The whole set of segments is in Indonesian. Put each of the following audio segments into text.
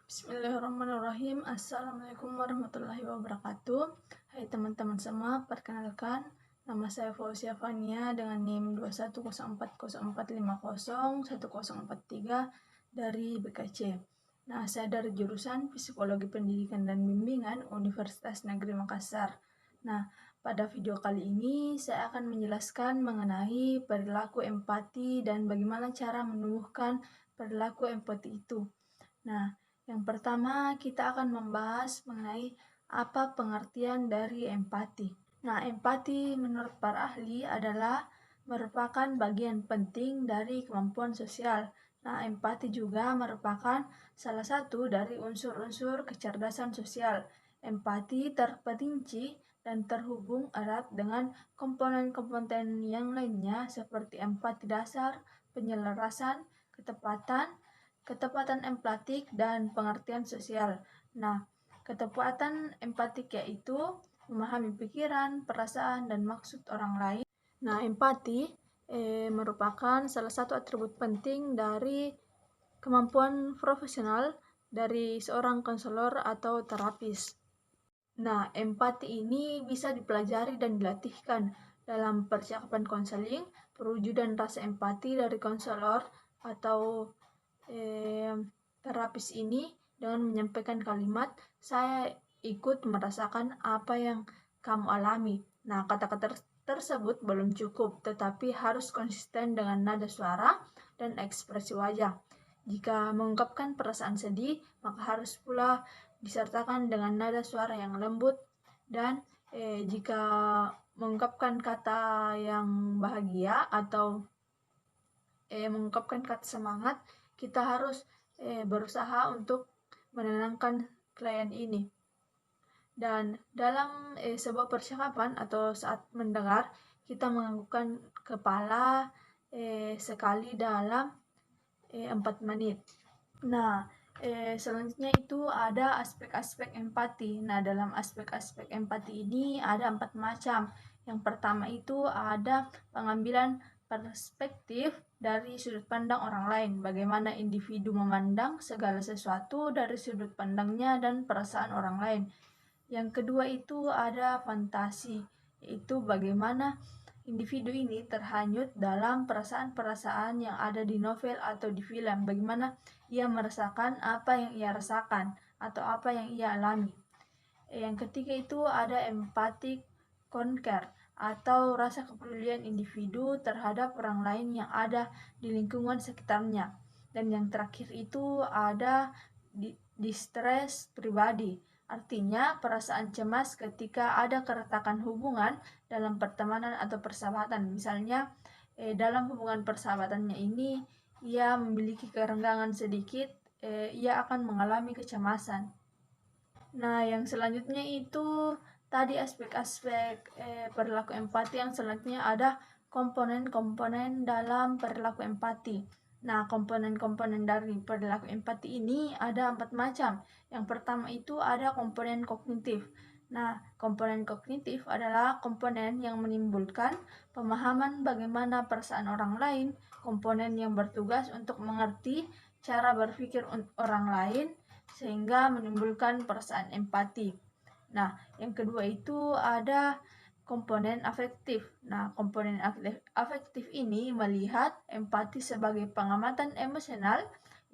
Bismillahirrahmanirrahim. Assalamualaikum warahmatullahi wabarakatuh. Hai teman-teman semua, perkenalkan nama saya Fauzia Fania dengan NIM 21040450104 dari BKC. Nah, saya dari jurusan Psikologi Pendidikan dan Bimbingan Universitas Negeri Makassar. Nah, pada video kali ini saya akan menjelaskan mengenai perilaku empati dan bagaimana cara menumbuhkan perilaku empati itu. Nah, yang pertama kita akan membahas mengenai apa pengertian dari empati. Nah, empati menurut para ahli adalah merupakan bagian penting dari kemampuan sosial. Nah, empati juga merupakan salah satu dari unsur-unsur kecerdasan sosial. Empati terperinci dan terhubung erat dengan komponen-komponen yang lainnya seperti empati dasar, penyelarasan, ketepatan empatik, dan pengertian sosial. Nah, ketepatan empatik yaitu memahami pikiran, perasaan, dan maksud orang lain. Nah, empati merupakan salah satu atribut penting dari kemampuan profesional dari seorang konselor atau terapis. Nah, empati ini bisa dipelajari dan dilatihkan dalam percakapan konseling, perwujudan rasa empati dari konselor atau terapis ini dengan menyampaikan kalimat, "Saya ikut merasakan apa yang kamu alami." Nah, kata-kata tersebut belum cukup, tetapi harus konsisten dengan nada suara dan ekspresi wajah. Jika mengungkapkan perasaan sedih, maka harus pula disertakan dengan nada suara yang lembut, dan jika mengungkapkan kata yang bahagia atau mengungkapkan kata semangat, kita harus berusaha untuk menenangkan klien ini. Dan dalam sebuah percakapan atau saat mendengar, kita menganggukkan kepala sekali dalam 4 menit. Nah, selanjutnya itu ada aspek-aspek empati. Nah, dalam aspek-aspek empati ini ada 4 macam. Yang pertama itu ada pengambilan perspektif dari sudut pandang orang lain. Bagaimana individu memandang segala sesuatu dari sudut pandangnya dan perasaan orang lain. Yang kedua itu ada fantasi, yaitu bagaimana individu ini terhanyut dalam perasaan-perasaan yang ada di novel atau di film. Bagaimana ia merasakan apa yang ia rasakan atau apa yang ia alami. Yang ketiga itu ada empathic concern atau rasa kepedulian individu terhadap orang lain yang ada di lingkungan sekitarnya. Dan yang terakhir itu ada distress pribadi. Artinya perasaan cemas ketika ada keretakan hubungan dalam pertemanan atau persahabatan. Misalnya dalam hubungan persahabatannya ini ia memiliki kerenggangan sedikit, ia akan mengalami kecemasan. Nah, yang selanjutnya itu tadi aspek-aspek perilaku empati. Yang selanjutnya ada komponen-komponen dalam perilaku empati. Nah, komponen-komponen dari perilaku empati ini ada 4 macam. Yang pertama itu ada komponen kognitif. Nah, komponen kognitif adalah komponen yang menimbulkan pemahaman bagaimana perasaan orang lain, komponen yang bertugas untuk mengerti cara berpikir orang lain sehingga menimbulkan perasaan empati. Nah, yang kedua itu ada komponen afektif. Nah, komponen afektif ini melihat empati sebagai pengamatan emosional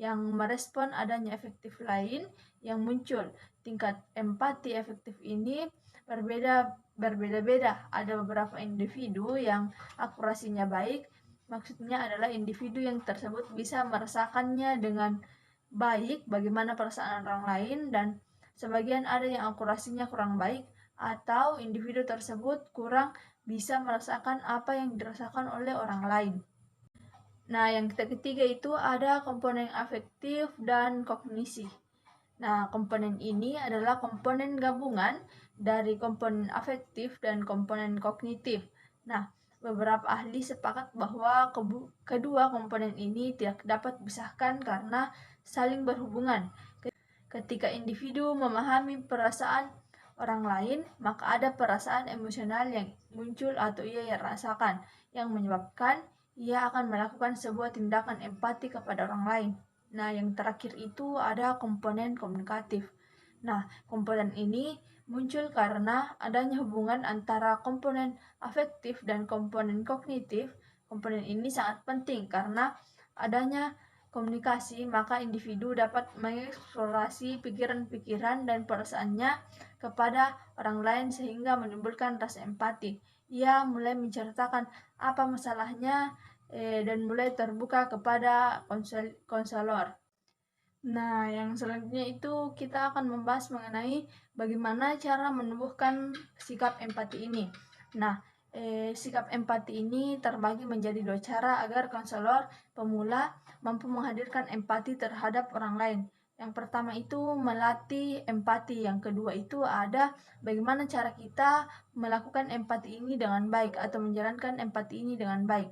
yang merespon adanya efektif lain yang muncul. Tingkat empati efektif ini berbeda-beda. Ada beberapa individu yang akurasinya baik, maksudnya adalah individu yang tersebut bisa merasakannya dengan baik bagaimana perasaan orang lain, dan sebagian ada yang akurasinya kurang baik atau individu tersebut kurang bisa merasakan apa yang dirasakan oleh orang lain. Nah, yang ketiga itu ada komponen afektif dan kognisi. Nah, komponen ini adalah komponen gabungan dari komponen afektif dan komponen kognitif. Nah, beberapa ahli sepakat bahwa kedua komponen ini tidak dapat dipisahkan karena saling berhubungan. Ketika individu memahami perasaan orang lain, maka ada perasaan emosional yang muncul atau ia rasakan, yang menyebabkan ia akan melakukan sebuah tindakan empati kepada orang lain. Nah, yang terakhir itu ada komponen komunikatif. Nah, komponen ini muncul karena adanya hubungan antara komponen afektif dan komponen kognitif. Komponen ini sangat penting karena adanya komunikasi, maka individu dapat mengeksplorasi pikiran-pikiran dan perasaannya kepada orang lain sehingga menimbulkan rasa empati. Ia mulai menceritakan apa masalahnya dan mulai terbuka kepada konselor. Nah, yang selanjutnya itu kita akan membahas mengenai bagaimana cara menumbuhkan sikap empati ini. Nah, sikap empati ini terbagi menjadi dua cara agar konselor pemula mampu menghadirkan empati terhadap orang lain. Yang pertama itu melatih empati, yang kedua itu ada bagaimana cara kita melakukan empati ini dengan baik atau menjalankan empati ini dengan baik.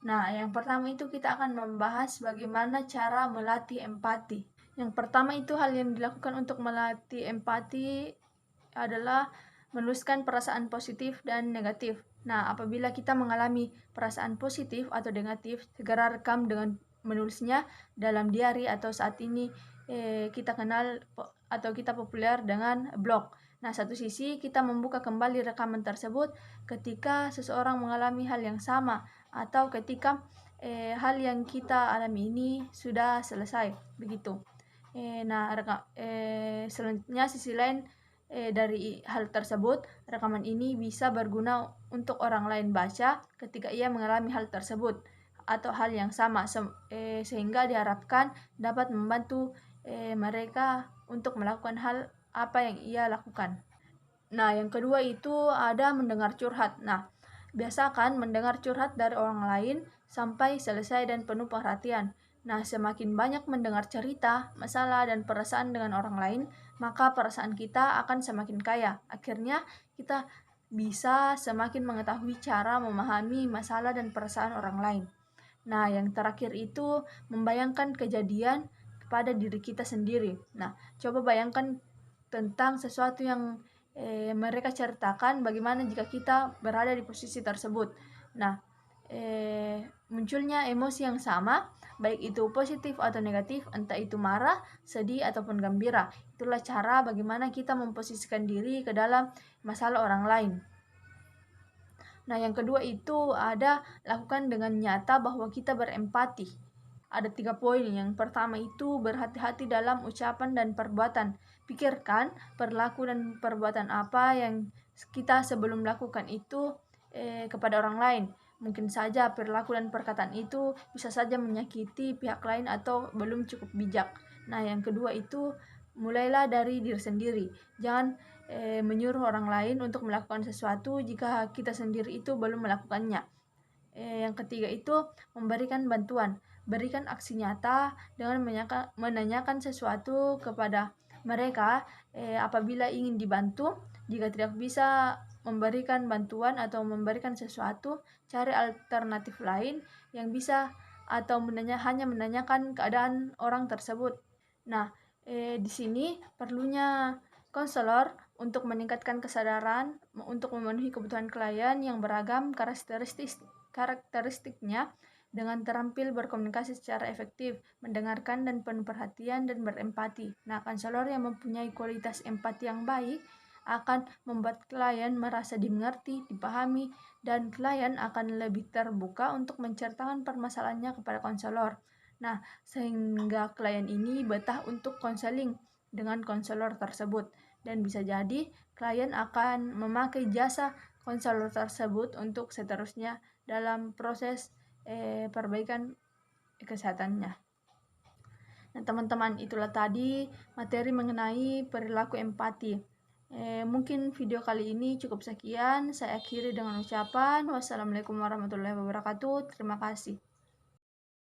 Nah, yang pertama itu kita akan membahas bagaimana cara melatih empati. Yang pertama itu hal yang dilakukan untuk melatih empati adalah menuliskan perasaan positif dan negatif. Nah, apabila kita mengalami perasaan positif atau negatif, segera rekam dengan menulisnya dalam diary atau saat ini kita kenal atau kita populer dengan blog. Nah, satu sisi kita membuka kembali rekaman tersebut ketika seseorang mengalami hal yang sama atau ketika hal yang kita alami ini sudah selesai, begitu. Selanjutnya sisi lain dari hal tersebut, rekaman ini bisa berguna untuk orang lain baca ketika ia mengalami hal tersebut atau hal yang sama, sehingga diharapkan dapat membantu mereka untuk melakukan hal apa yang ia lakukan. Nah, yang kedua itu ada mendengar curhat. Nah, biasakan mendengar curhat dari orang lain sampai selesai dan penuh perhatian. Nah, semakin banyak mendengar cerita, masalah, dan perasaan dengan orang lain, maka perasaan kita akan semakin kaya. Akhirnya, kita bisa semakin mengetahui cara memahami masalah dan perasaan orang lain. Nah, yang terakhir itu membayangkan kejadian kepada diri kita sendiri. Nah, coba bayangkan tentang sesuatu yang mereka ceritakan, bagaimana jika kita berada di posisi tersebut. Nah, munculnya emosi yang sama, baik itu positif atau negatif, entah itu marah, sedih, ataupun gembira. Itulah cara bagaimana kita memposisikan diri ke dalam masalah orang lain. Nah, yang kedua itu ada lakukan dengan nyata bahwa kita berempati. Ada 3 poin. Yang pertama itu berhati-hati dalam ucapan dan perbuatan. Pikirkan perilaku dan perbuatan apa yang kita sebelum melakukan itu kepada orang lain. Mungkin saja perilaku dan perkataan itu bisa saja menyakiti pihak lain atau belum cukup bijak. Nah, yang kedua itu mulailah dari diri sendiri. Jangan menyuruh orang lain untuk melakukan sesuatu jika kita sendiri itu belum melakukannya. Yang ketiga itu memberikan bantuan. Berikan aksi nyata dengan menanyakan sesuatu kepada mereka apabila ingin dibantu. Jika tidak bisa memberikan bantuan atau memberikan sesuatu, cari alternatif lain yang bisa atau hanya menanyakan keadaan orang tersebut. Nah, di sini perlunya konselor untuk meningkatkan kesadaran untuk memenuhi kebutuhan klien yang beragam karakteristiknya dengan terampil berkomunikasi secara efektif, mendengarkan dan penuh perhatian dan berempati. Nah, konselor yang mempunyai kualitas empati yang baik akan membuat klien merasa dimengerti, dipahami, dan klien akan lebih terbuka untuk menceritakan permasalahannya kepada konselor. Nah, sehingga klien ini betah untuk konseling dengan konselor tersebut. Dan bisa jadi klien akan memakai jasa konselor tersebut untuk seterusnya dalam proses perbaikan kesehatannya. Nah, teman-teman, itulah tadi materi mengenai perilaku empati. Mungkin video kali ini cukup sekian. Saya akhiri dengan ucapan wassalamualaikum warahmatullahi wabarakatuh. Terima kasih.